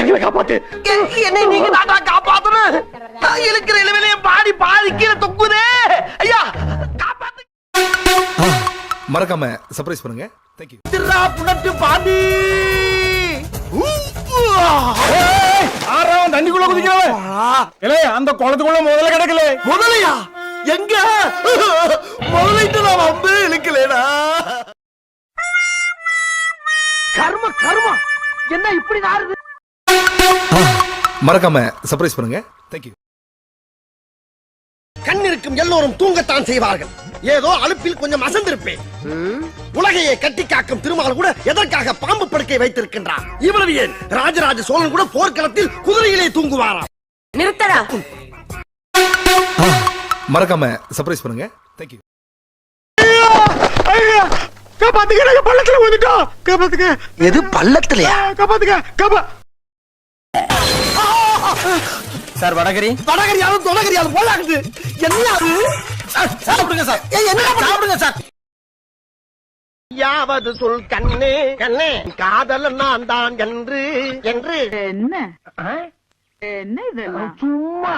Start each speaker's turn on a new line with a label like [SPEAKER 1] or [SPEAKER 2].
[SPEAKER 1] எங்களை காப்பாத்து.
[SPEAKER 2] என்னை நீங்க தாண்டா காப்பாத்தணும். நான் இருக்கிற இளவிலையும் பாடி பாதி கீழே தொங்குதே. ஐயா காப்பாத்து.
[SPEAKER 3] மறக்காம சர்ப்ரைஸ் பண்ணுங்க. தேங்க்யூ.
[SPEAKER 2] திருடா புனட்டு பாண்டி.
[SPEAKER 1] ஆறாவன் தண்ணிக்குள்ள குதிக்கிறவன். இல்ல அந்த குளத்துக்குள்ள முதல்ல கிடக்கல.
[SPEAKER 2] முதலையா? எங்க முதலைட்டு நான் வந்து இழுக்கலடா. கர்ம கர்ம என்ன இப்படி நாறுது?
[SPEAKER 3] மறக்காம சர்ப்ரைஸ் பண்ணுங்க. தேங்க்யூ.
[SPEAKER 2] கண் இருக்கும் எல்லோரும் தூங்கத்தான் செய்வார்கள். ஏதோ அலுப்பில் கொஞ்சம் அசந்திருப்பேன். உலகையே கட்டி காக்கும் திருமால் கூட எதற்காக பாம்பு படுக்கை வைத்திருக்கின்றார்? இவ்வளவு ஏன் ராஜராஜ சோழன் கூட போர்க்களத்தில் குதிரையிலே தூங்குவாராம்.
[SPEAKER 4] நிறுத்தடா.
[SPEAKER 3] மறக்காம சர்ப்ரைஸ் பண்ணுங்க. தேங்க்யூ.
[SPEAKER 1] காப்பாத்துக்க, பள்ளத்துல வந்துட்டோம். காப்பாத்துக்க.
[SPEAKER 2] எது பள்ளத்திலையா?
[SPEAKER 1] காப்பாத்துக்க.
[SPEAKER 2] சார் வடகரி வடகரியாலும் தொடகரியாலும் போலாகுது. என்ன சாப்பிடுங்க சார். என்ன சாப்பிடுங்க சார். யாவது சொல் கண்ணே கண்ணே காதல் நான் தான் என்று என்று
[SPEAKER 4] என்ன என்ன இதெல்லாம்
[SPEAKER 2] சும்மா